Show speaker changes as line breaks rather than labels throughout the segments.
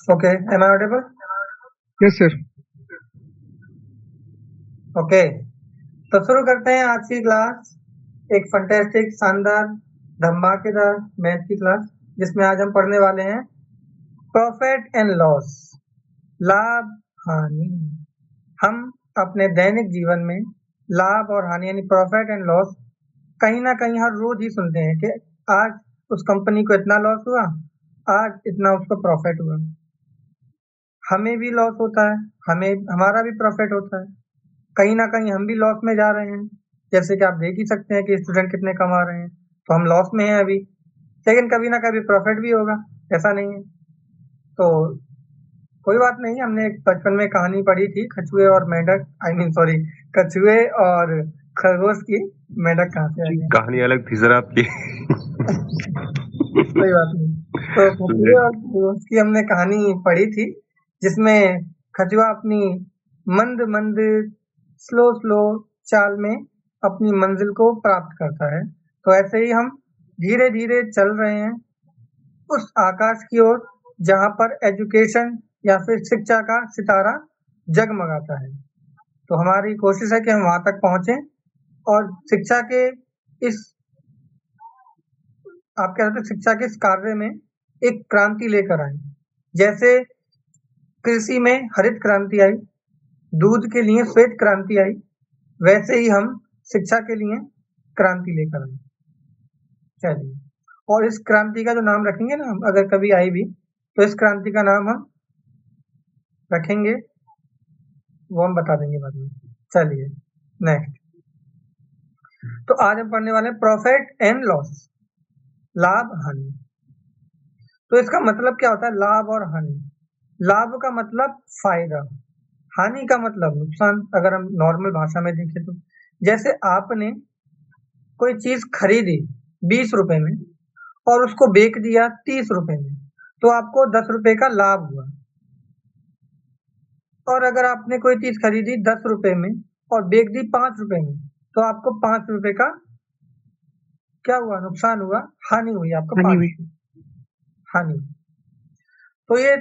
Okay, am I audible?
Yes, sir.
Okay, तो शुरू करते हैं आज की क्लास। एक फंटेस्टिक, शानदार, धमाकेदार मैथ की क्लास, जिसमें आज हम पढ़ने वाले हैं प्रॉफिट एंड लॉस, लाभ हानि। हम अपने दैनिक जीवन में लाभ और हानि यानी प्रॉफिट एंड लॉस कहीं ना कहीं हर रोज ही सुनते हैं कि आज उस कंपनी को इतना लॉस हुआ, आज इतना उसको प्रॉफिट हुआ। हमें भी लॉस होता है, हमारा भी प्रॉफिट होता है। कहीं ना कहीं हम भी लॉस में जा रहे हैं। जैसे कि आप देख ही सकते हैं कि स्टूडेंट कितने कमा रहे हैं, तो हम लॉस में हैं अभी, लेकिन कभी ना कभी प्रॉफिट भी होगा, ऐसा नहीं है। तो कोई बात नहीं, हमने एक बचपन में कहानी पढ़ी थी, कछुए और मेंढक, सॉरी, कछुए और खरगोश की। मेंढक कहाँ से आ
जी,
गया?
कहानी अलग थी सर आपकी।
कोई बात नहीं। तो कछुए और खरगोश की हमने कहानी पढ़ी थी, जिसमें कछुआ अपनी मंद मंद, स्लो स्लो चाल में अपनी मंजिल को प्राप्त करता है। तो ऐसे ही हम धीरे धीरे चल रहे हैं उस आकाश की ओर जहाँ पर एजुकेशन या फिर शिक्षा का सितारा जगमगाता है। तो हमारी कोशिश है कि हम वहां तक पहुंचे और शिक्षा के इस, आप कह सकते हैं, शिक्षा के इस कार्य में एक क्रांति लेकर आए। जैसे कृषि में हरित क्रांति आई, दूध के लिए श्वेत क्रांति आई, वैसे ही हम शिक्षा के लिए क्रांति लेकर आए। चलिए, और इस क्रांति का जो नाम रखेंगे ना हम, अगर कभी आई भी, तो इस क्रांति का नाम हम रखेंगे, वो हम बता देंगे बाद में। चलिए नेक्स्ट। तो आज हम पढ़ने वाले हैं प्रॉफिट एंड लॉस, लाभ हानि। तो इसका मतलब क्या होता है, लाभ और हानि? लाभ का मतलब फायदा, हानि का मतलब नुकसान। अगर हम नॉर्मल भाषा में देखें तो जैसे आपने कोई चीज खरीदी 20 रुपए में और उसको बेच दिया 30 रुपए में, तो आपको 10 रुपए का लाभ हुआ। और अगर आपने कोई चीज खरीदी 10 रुपए में और बेच दी 5 रुपए में, तो आपको 5 रुपए का क्या हुआ, नुकसान हुआ, हानि हुई, आपको
हानि
5
हुई।
रुपए हानि। तो ये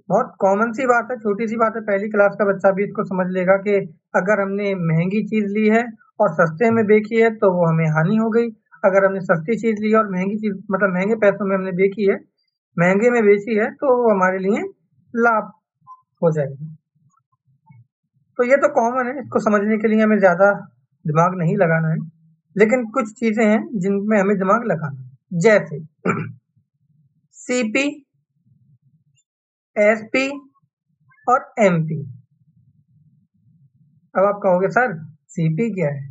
बहुत कॉमन सी बात है, छोटी सी बात है, पहली क्लास का बच्चा भी इसको समझ लेगा कि अगर हमने महंगी चीज ली है और सस्ते में बेची है तो वो हमें हानि हो गई। अगर हमने सस्ती चीज ली और महंगी चीज, मतलब महंगे पैसों में हमने बेची है, महंगे में बेची है, तो वो हमारे लिए लाभ हो जाएगा। तो ये तो कॉमन है, इसको समझने के लिए हमें ज्यादा दिमाग नहीं लगाना है, लेकिन कुछ चीजें हैं जिनमें हमें दिमाग लगाना है, जैसे सीपी, एसपी और एमपी। अब आप कहोगे सर सीपी क्या है,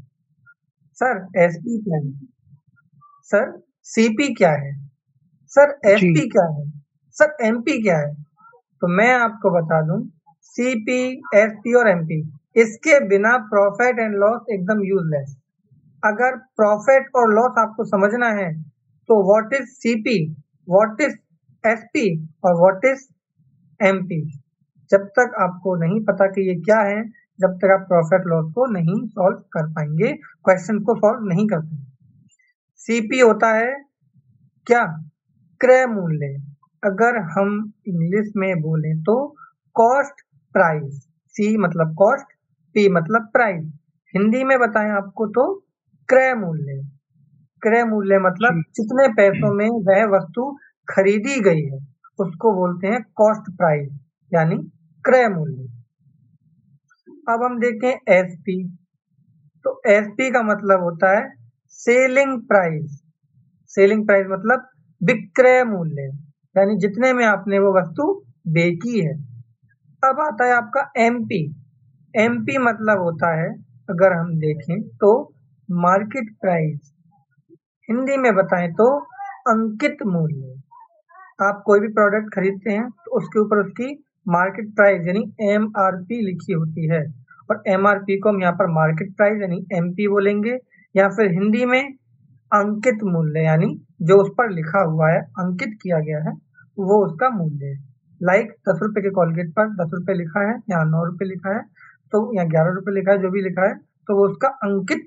सर एसपी क्या है, सर सीपी क्या है, सर
जी,
एसपी क्या है, सर एमपी क्या है? तो मैं आपको बता दूं, सीपी, एसपी और एमपी, इसके बिना प्रॉफिट एंड लॉस एकदम यूजलेस। अगर प्रॉफिट और लॉस आपको समझना है तो what is CP, what is SP और व्हाट इज एमपी, जब तक आपको नहीं पता कि ये क्या है, जब तक आप प्रॉफिट लॉस को नहीं सॉल्व कर पाएंगे, क्वेश्चन को सॉल्व नहीं कर पाएंगे। सीपी होता है क्या, क्रय मूल्य। अगर हम इंग्लिश में बोलें तो कॉस्ट प्राइस, सी मतलब कॉस्ट, पी मतलब प्राइस। हिंदी में बताएं आपको तो क्रय मूल्य। क्रय मूल्य मतलब
जी,
जितने पैसों में वह वस्तु खरीदी गई है, उसको बोलते हैं कॉस्ट प्राइस, यानी क्रय मूल्य। अब हम देखें एसपी, तो एसपी का मतलब होता है सेलिंग प्राइस। सेलिंग प्राइस मतलब विक्रय मूल्य, यानी जितने में आपने वो वस्तु बेची है। अब आता है आपका एमपी। एमपी मतलब होता है, अगर हम देखें तो मार्केट प्राइस, हिंदी में बताएं तो अंकित मूल्य। आप कोई भी प्रोडक्ट खरीदते हैं तो उसके ऊपर उसकी मार्केट प्राइस यानी एमआरपी लिखी होती है, और एमआरपी को हम यहाँ पर मार्केट प्राइस यानी एमपी बोलेंगे, या फिर हिंदी में अंकित मूल्य, यानी जो उस पर लिखा हुआ है, अंकित किया गया है, वो उसका मूल्य है। लाइक 10 रुपए के कोलगेट पर 10 रुपए लिखा है, यहाँ 9 रुपए लिखा है, तो यहाँ 11 रुपए लिखा है, जो भी लिखा है, तो वो उसका अंकित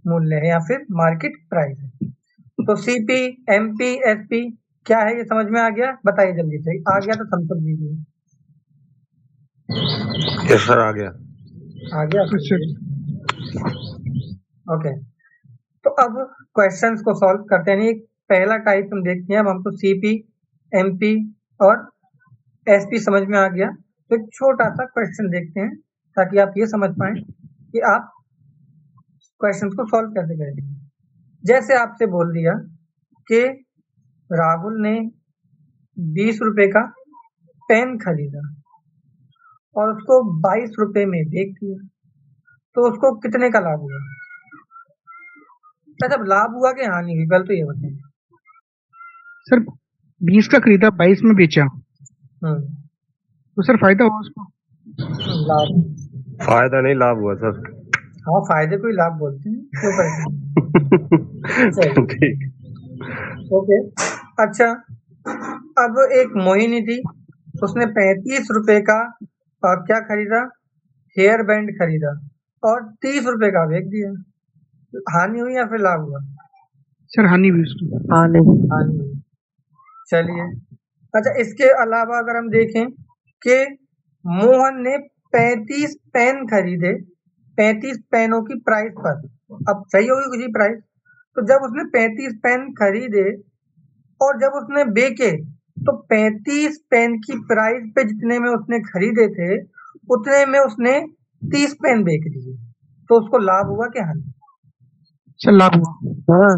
मूल्य है या फिर मार्केट प्राइस है। तो सीपी, एमपी, एसपी क्या है ये समझ में आ गया? बताइए जल्दी से, आ गया तो थम्स अप दीजिए।
यस सर, आ गया।
आ गया? ओके, तो अब क्वेश्चंस को सॉल्व करते हैं। एक पहला टाइप हम देखते हैं। अब हमको सीपी, एमपी और एसपी समझ में आ गया, तो एक छोटा सा क्वेश्चन देखते हैं ताकि आप ये समझ पाए कि आप क्वेश्चंस को सॉल्व कैसे करेंगे। जैसे आपसे बोल दिया कि राहुल ने 20 रुपए का पेन खरीदा और उसको 22 रुपए में बेच दिया, तो उसको कितने का लाभ हुआ? अच्छा, लाभ हुआ कि हानि हुई, पहले तो ये बताइए।
सर 20 का खरीदा 22 में बेचा, तो सर फायदा हुआ उसको?
लाभ।
फायदा नहीं, लाभ हुआ सर।
हाँ, फायदे को ही लाभ बोलते हैं, क्यों परेशान?
ठीक।
ओके, अच्छा, अब एक मोहिनी थी, उसने 35 रुपए का क्या खरीदा? हेयर बैंड खरीदा और 30 रुपए का बेच दिया, हानि हुई या फिर लाभ हुआ?
सर हानि हुई उसको।
हानि हुई। चलिए, अच्छा, इसके अलावा अगर हम देखें कि मोहन ने 35 पेन खरीदे 35 पेनों की प्राइस पर, अब सही होगी कुछ ही प्राइस, तो जब उसने 35 पेन खरीदे और जब उसने बेचे तो 35 पेन की प्राइस पे जितने में उसने खरीदे थे उतने में उसने 30 पेन बेच दिए, तो उसको लाभ हुआ क्या हानि?
सर लाभ हुआ।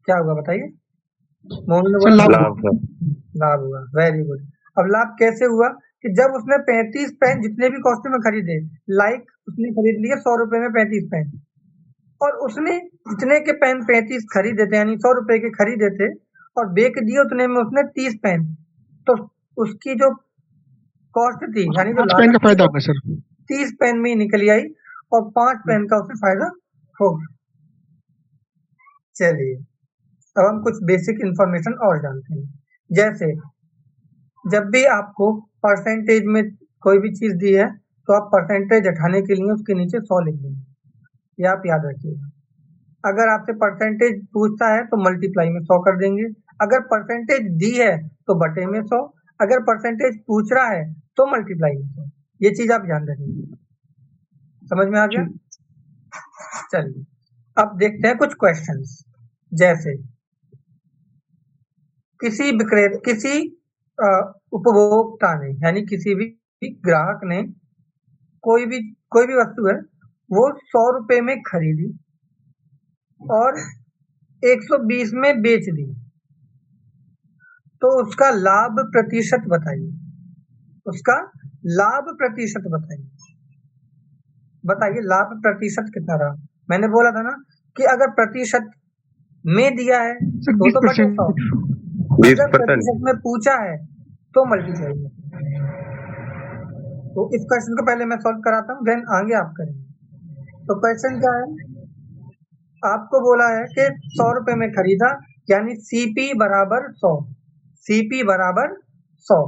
क्या हुआ बताइए? मोहन ने
सर
बोला
लाभ सर।
लाभ हुआ। Very good. अब लाभ कैसे हुआ कि जब उसने 35 पेन जितने भी कॉस्ट्यूम में खरीदे, लाइक उसने खरीद लिए 100 रुपए में 35 पेन, और उसने जितने के पेन 35 खरीदे थे यानी 100 रुपए के खरीदे थे और बेच दिए उतने में उसने 30 पेन, तो उसकी जो कॉस्ट थी यानी जो
5 पेन का
लागत
फायदा
थी
होगा सर।
30 पेन में ही निकली आई और 5 पेन का उसे फायदा होगा। चलिए, अब हम कुछ बेसिक इंफॉर्मेशन और जानते हैं। जैसे जब भी आपको परसेंटेज में कोई भी चीज दी है तो आप परसेंटेज हटाने के लिए उसके नीचे 100 लिख देंगे, ये आप याद रखिएगा। अगर आपसे परसेंटेज पूछता है तो मल्टीप्लाई में 100 कर देंगे, अगर परसेंटेज दी है तो बटे में 100, अगर परसेंटेज पूछ रहा है तो मल्टीप्लाई में 100। ये चीज आप ध्यान रखिए। समझ में आ गया? चलिए, अब देखते हैं कुछ क्वेश्चंस। जैसे किसी उपभोक्ता ने यानी किसी भी ग्राहक ने कोई भी वस्तु है वो 100 रुपए में खरीदी और 120 में बेच दी, तो उसका लाभ प्रतिशत बताइए। उसका लाभ प्रतिशत बताइए लाभ प्रतिशत कितना रहा? मैंने बोला था ना कि अगर प्रतिशत में दिया है तो बटे 100, अगर
20%।
प्रतिशत में पूछा है तो मल्टीप्लाई में। तो इस क्वेश्चन को पहले मैं सॉल्व कराता हूँ, देन आगे आप करेंगे। तो क्वेश्चन क्या है? आपको बोला है कि 100 रुपए में खरीदा यानी सीपी बराबर 100, सीपी बराबर 100।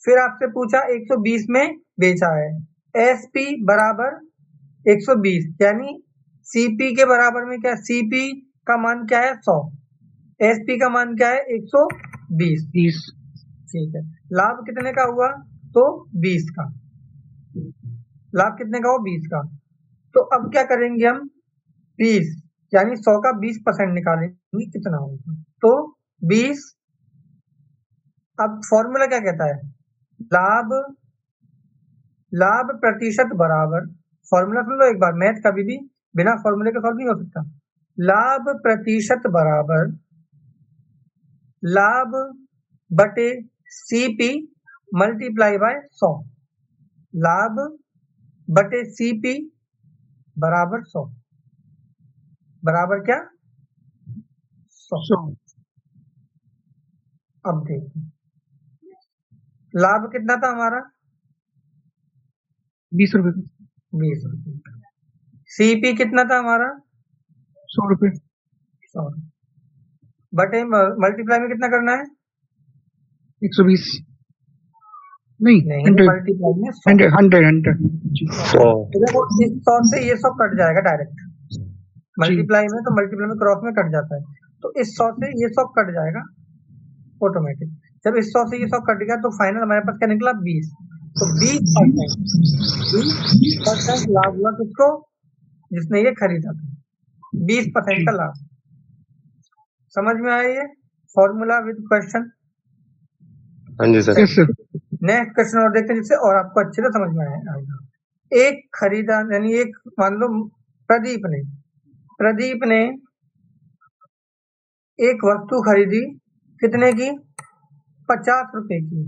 फिर आपसे पूछा 120 में बेचा है, एसपी बराबर 120 यानी सीपी के बराबर में क्या, सीपी का मान क्या है 100, एसपी का मान क्या है 120। ठीक है, लाभ कितने का हुआ? तो 20 का। लाभ कितने का हुआ? 20 का। तो अब क्या करेंगे हम? 20 यानी 100 का 20% निकालेंगे, कितना होगा? तो 20। अब फॉर्मूला क्या कहता है? लाभ प्रतिशत बराबर, फॉर्मूला सुन लो एक बार, मैथ कभी भी बिना फॉर्मूले के सॉल्व नहीं हो सकता। लाभ प्रतिशत बराबर लाभ बटे सीपी मल्टीप्लाई बाय 100। लाभ बटे सीपी बराबर 100 बराबर क्या? 100। अब देखिए लाभ कितना था हमारा?
20 रुपए।
20 रुपए। सीपी कितना था हमारा?
100 रुपए।
100 बटे मल्टीप्लाई में कितना करना है?
120 नहीं,
मल्टीप्लाई में
100।
देखो इस 100 से ये 100 कट जाएगा डायरेक्ट, मल्टीप्लाई में तो मल्टीप्लाई में क्रॉस में कट जाता है, तो इस 100 से ये 100 कट जाएगा ऑटोमेटिक। जब इस 100 से ये 100 कट गया तो फाइनल हमारे पास क्या निकला 20। तो 20% लाभ हुआ किसको, जिसने ये खरीदा था, 20% का लाभ। समझ में आया ये फॉर्मूला विद क्वेश्चन?
हाँ जी sir.
Yes sir.
Next question और देखते हैं जिससे और आपको अच्छे से समझ में आएगा। एक खरीदा यानी एक मान लो प्रदीप ने एक वस्तु खरीदी कितने की, 50 रुपए की,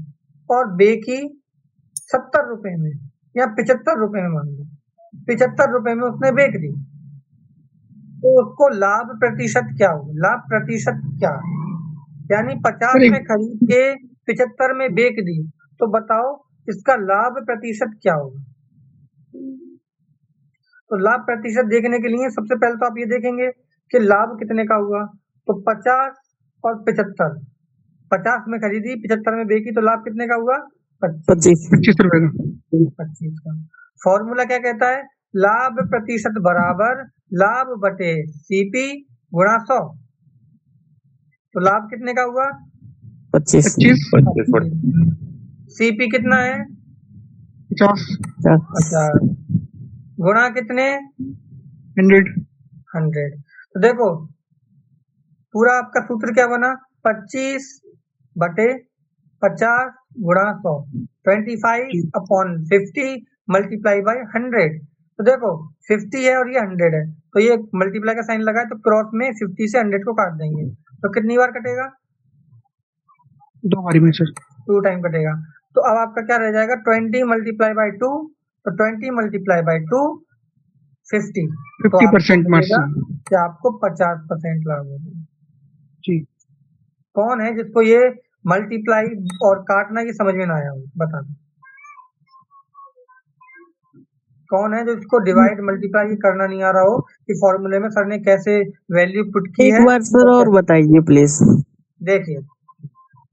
और बेची 70 रुपए में या 75 रुपए में, मान लो 75 रुपए में उसने बेच दी, तो उसको लाभ प्रतिशत क्या होगा? लाभ प्रतिशत क्या, यानी 50 में खरीद के 75 में बेच दी, तो बताओ इसका लाभ प्रतिशत क्या होगा? तो लाभ प्रतिशत देखने के लिए सबसे पहले तो आप ये देखेंगे कि लाभ कितने का हुआ। तो 50 और 75, 50 में खरीदी 75 में बेची, तो लाभ कितने का हुआ
25 रुपए का।
25 का। फॉर्मूला क्या कहता है, लाभ प्रतिशत बराबर लाभ बटे सीपी गुणा 100। तो लाभ कितने का हुआ
25।
सीपी कितना है
50
गुणा कितने 100। तो देखो पूरा आपका सूत्र क्या बना, 25 बटे 50 गुणा 100, 25/50 मल्टीप्लाई बाई 100। तो देखो 50 है और ये 100 है, तो ये मल्टीप्लाई का साइन लगा है, तो क्रॉस में 50 से 100 को काट देंगे, तो कितनी बार कटेगा
2 बारी में सर।
2 टाइम कटेगा। तो अब आपका क्या रह जाएगा 20 मल्टीप्लाई बाई 2, तो 20 मल्टीप्लाई बाई 2 50,
50%
कि आपको 50% लाभ होगा।
जी।
कौन है जिसको ये मल्टीप्लाई और काटना ये समझ में ना आया हो, बता दो कौन है जो इसको डिवाइड मल्टीप्लाई करना नहीं आ रहा हो कि फॉर्मूले में सर ने कैसे वैल्यू पुट की है।
एक बार सर और बताइए प्लीज।
देखिए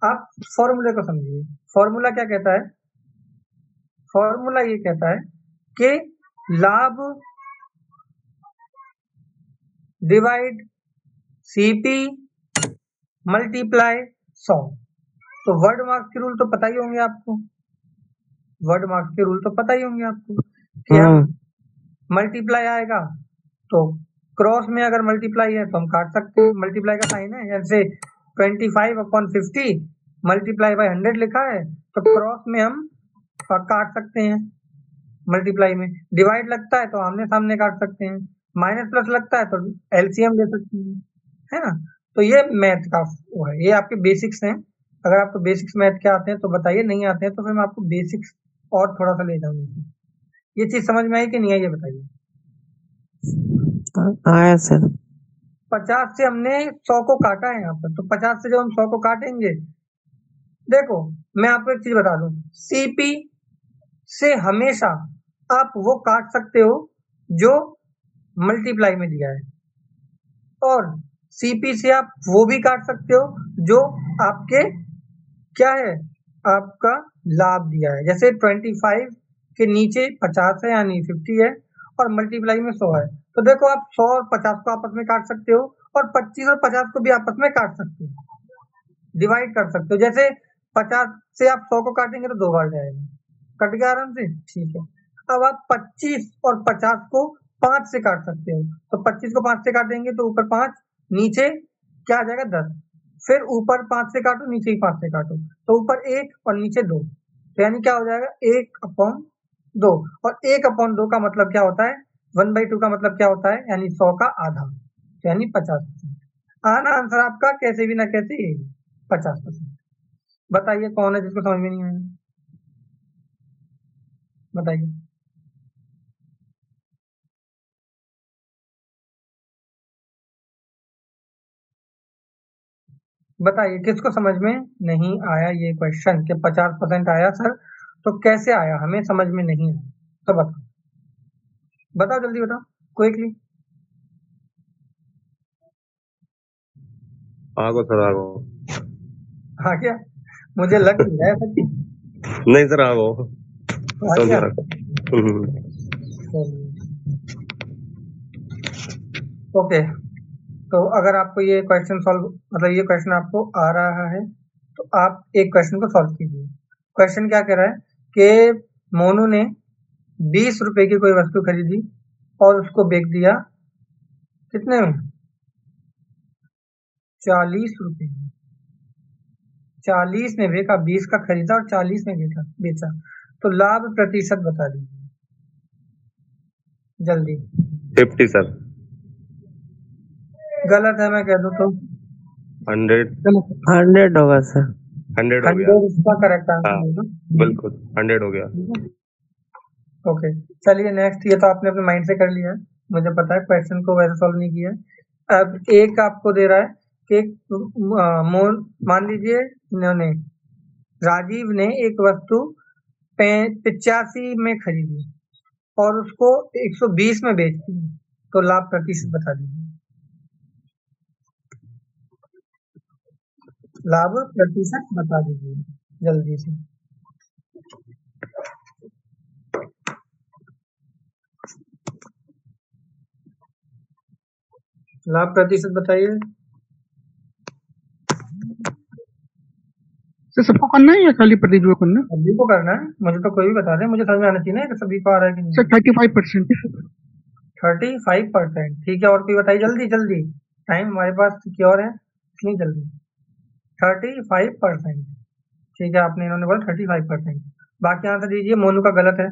आप फॉर्मूले को समझिए, फॉर्मूला क्या कहता है, फॉर्मूला ये कहता है कि लाभ डिवाइड सीपी मल्टीप्लाई 100। तो वर्ड मार्क्स के रूल तो पता ही होंगे आपको, वर्ड मार्क्स के रूल तो पता ही होंगे आपको कि हम मल्टीप्लाई आएगा तो क्रॉस में अगर मल्टीप्लाई है तो हम काट सकते हैं, मल्टीप्लाई का साइन है, जैसे 25/50 मल्टीप्लाई बाय 100 लिखा है, तो क्रॉस में हम काट सकते हैं मल्टीप्लाई में। डिवाइड लगता है तो आमने सामने काट सकते हैं, माइनस प्लस लगता है तो एलसीएम ले सकते हैं, है ना। तो ये मैथ का वो है, ये आपके बेसिक्स हैं। अगर आपको बेसिक्स मैथ के आते हैं तो बताइए, नहीं आते हैं तो फिर मैं आपको बेसिक्स और थोड़ा सा ले जाऊंगा। ये चीज समझ में आई कि नहीं आई ये बताइए।
आया सर।
50 से हमने 100 को काटा है यहाँ पर, तो 50 से जब हम 100 को काटेंगे, देखो मैं आपको एक चीज बता दूं, सीपी से हमेशा आप वो काट सकते हो जो मल्टीप्लाई में दिया है, और सीपी से आप वो भी काट सकते हो जो आपके क्या है, आपका लाभ दिया है। जैसे 25 के नीचे 50 है यानी 50 है, और मल्टीप्लाई में 100 है, तो देखो आप 100 और 50 को आपस में काट सकते हो, और 25 और 50 को भी आपस में काट सकते हो, डिवाइड कर सकते हो। जैसे 50 से आप 100 को काटेंगे तो 2 बार जाएगा, कट गया आराम से, ठीक है। अब आप 25 और 50 को 5 से काट सकते हो, तो 25 को 5 से काटेंगे तो ऊपर 5, नीचे क्या आ जाएगा 10, फिर ऊपर 5 से काटो, नीचे ही 5 से काटो, तो ऊपर 1 और नीचे 2, तो यानी क्या हो जाएगा 1/2, और 1/2 का मतलब क्या होता है 1/2 का मतलब क्या होता है, यानी 100 का आधा, तो यानी 50%। आना आंसर आपका कैसे भी ना कैसे 50%। बताइए कौन है जिसको समझ में नहीं आया, बताइए। बताइए किसको समझ में नहीं आया ये क्वेश्चन कि 50% आया सर, तो कैसे आया हमें समझ में नहीं आया, तो बताओ जल्दी बताओ क्विकली।
आगो सर आगो।
हाँ क्या, मुझे लग नहीं रहा है सच्ची।
नहीं सर आगो।
हाँ क्या, ओके, तो अगर आपको ये क्वेश्चन सॉल्व मतलब ये क्वेश्चन आपको आ रहा है तो आप एक क्वेश्चन को सॉल्व कीजिए। क्वेश्चन क्या कह रहा है कि मोनू ने 20 रुपए की कोई वस्तु खरीदी और उसको बेच दिया कितने में? 40 रुपए में। 40 में बेचा, 20 का खरीदा और 40 में बेचा। तो लाभ प्रतिशत बता दीजिए जल्दी।
50 सर।
गलत है, मैं कह दूं तो
100
100 होगा सर।
100 हो गया।
100 इसका करेक्ट आंसर
हाँ
होगा।
बिल्कुल 100 हो गया।
ओके, चलिए नेक्स्ट। ये तो आपने अपने माइंड से कर लिया है, मुझे पता है, क्वेश्चन को वैसे सॉल्व नहीं किया है। अब एक आपको दे रहा है कि मान लीजिए इन्होंने राजीव ने एक वस्तु 85 में खरीदी और उसको 120 में बेच दी, तो लाभ प्रतिशत बता दीजिए। लाभ प्रतिशत बता दीजिए जल्दी से। लाभ प्रतिशत बताइए।
सर सबको करना है या खाली प्रदीप को करना है?
सभी को करना है, मुझे तो कोई भी बता दे, मुझे समझ में आना चाहिए ना कि सभी को आ रहा है कि नहीं।
सर 35%।
35%, ठीक है। और कोई बताइए जल्दी जल्दी, टाइम हमारे पास सिक्योर है इसलिए जल्दी। 35%, ठीक है। आपने इन्होंने बोला 35%। बाकी आंसर दीजिए। मोनू का गलत है।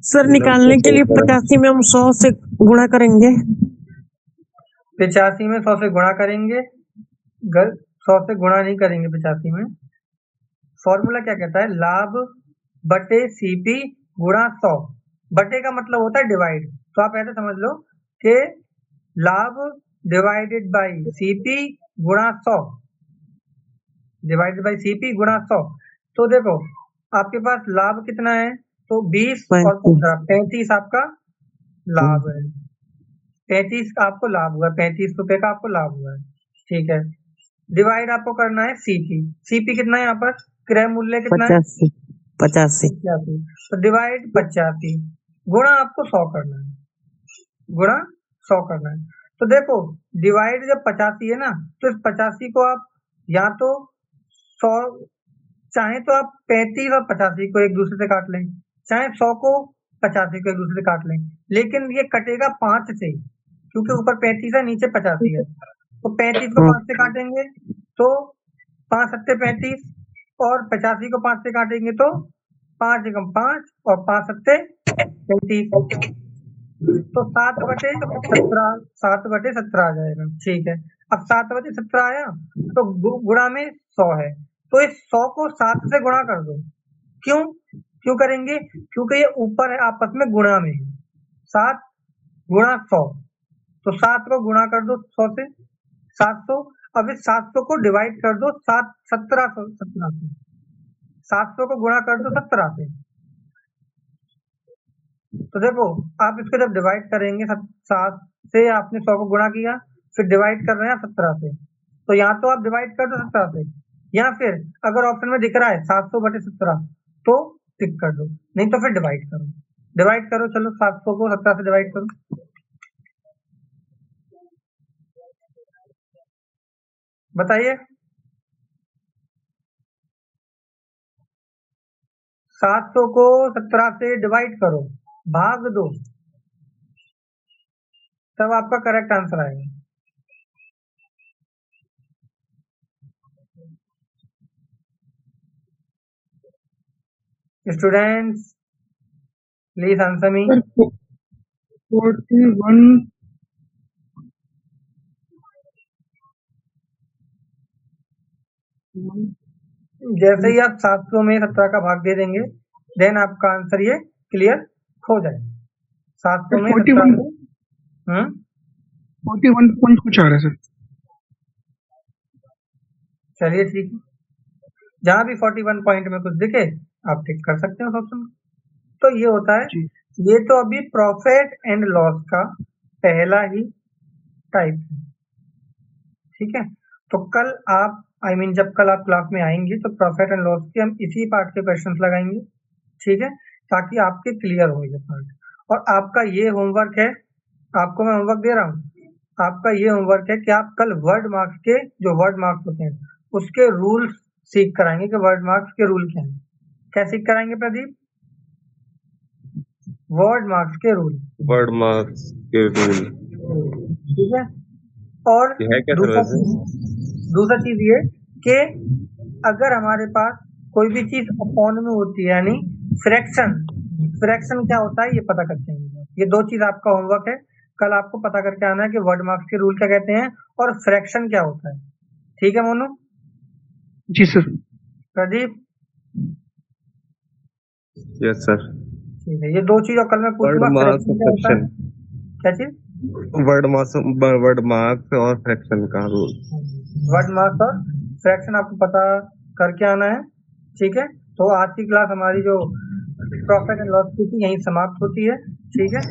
सर निकालने के लिए 85 में हम 100 से गुणा करेंगे।
85 में 100 से गुणा करेंगे? 100 से गुणा नहीं करेंगे 85 में। फॉर्मूला क्या कहता है? लाभ बटे सीपी गुणा 100। बटे का मतलब होता है डिवाइड, तो आप ऐसे समझ लो कि लाभ डिवाइडेड बाई सीपी गुणा 100, डिवाइडेड बाई सीपी गुणा 100। तो देखो आपके पास लाभ कितना है, तो 20 और 15, 35 आपका लाभ है। 35 का आपको लाभ हुआ, 35 रुपए का आपको लाभ हुआ है, ठीक है। डिवाइड आपको करना है सीपी। सीपी कितना है यहाँ पर? क्रय मूल्य कितना है?
85।
तो डिवाइड 85 गुणा आपको 100 करना है, गुणा 100 करना है। तो देखो डिवाइड जब 85 है ना, तो इस 85 को आप या तो 100, चाहे तो आप 35 और 85 को एक दूसरे से काट लें, चाहे 100 को 85 को एक दूसरे से काट लें, लेकिन ये कटेगा 5 से, क्योंकि ऊपर 35 है नीचे 85 है। तो 35 को 5 से काटेंगे तो 5 सत्ते 35, और 85 को 5 से काटेंगे तो 5 एकम 5 और 5 सत्ते 35, तो 7/17 आ जाएगा, ठीक है। अब 7/17 आया तो गुणा में 100 है, तो इस 100 को 7 से गुणा कर दो। क्यों करेंगे? क्योंकि ये ऊपर है आपस में गुणा में है। 7 गुणा 100, तो 7 को गुणा कर दो 100 से, 700। अब इस 700 को डिवाइड कर दो 1700 से। 700 को गुणा कर दो 17 से। तो देखो आप इसको जब डिवाइड करेंगे 7 से, आपने 100 को गुणा किया, फिर डिवाइड कर रहे हैं 17 से, तो यहाँ तो आप डिवाइड कर दो 17 से, या फिर अगर ऑप्शन में दिख रहा है 700/17 तो टिक कर दो, नहीं तो फिर डिवाइड करो। डिवाइड करो, चलो 700 को 17 से डिवाइड करो, बताइए। 700 को 17 से डिवाइड करो, भाग दो, तब आपका करेक्ट आंसर आएगा। Students please answer me.
41।
जैसे ही आप 700 में 17 का भाग दे देंगे, देन आपका आंसर ये क्लियर हो जाए। 700 में 17 को
41 पॉइंट कुछ आ रहा है सर।
चलिए ठीक है, जहां भी 41 पॉइंट में कुछ दिखे आप टिक कर सकते हो ऑप्शन। तो ये होता है, ये तो अभी प्रॉफिट एंड लॉस का पहला ही टाइप है, ठीक है। तो कल आप जब कल आप क्लास में आएंगे तो प्रॉफिट एंड लॉस के हम इसी पार्ट के क्वेश्चंस लगाएंगे, ठीक है, ताकि आपके क्लियर हो ये पार्ट। और आपका ये होमवर्क है, आपको मैं होमवर्क दे रहा हूँ, आपका ये होमवर्क है कि आप कल वर्ड मार्क्स के जो वर्ड मार्क्स होते हैं उसके रूल्स सीख कराएंगे कि वर्ड मार्क्स के रूल क्या हैं। क्या सीख कराएंगे प्रदीप? वर्ड मार्क्स के रूल।
वर्ड मार्क्स के रूल,
ठीक है। और
ये है क्या सर वैसे?
दूसरा चीज ये कि अगर हमारे पास कोई भी चीज अपॉन में होती है, यानी फ्रैक्शन क्या होता है ये पता करते हैं। ये दो चीज आपका होमवर्क है, कल आपको पता करके आना है कि वर्ड मार्क्स के रूल क्या कहते हैं और फ्रैक्शन क्या होता है। ठीक है मोनू?
जी सर।
प्रदीप?
Yes sir.
ठीक है, ये दो चीज और कल मैं पूछूंगा।
वर्ड मार्क्स
फ्रैक्शन क्या होता है? क्या चीज?
वर्ड मार्क्स और फ्रैक्शन का रूल।
वर्ड मार्क्स और फ्रैक्शन आपको पता करके आना है, ठीक है। तो आज की क्लास हमारी जो प्रॉफिट एंड लॉस की थी यहीं समाप्त होती है, ठीक है।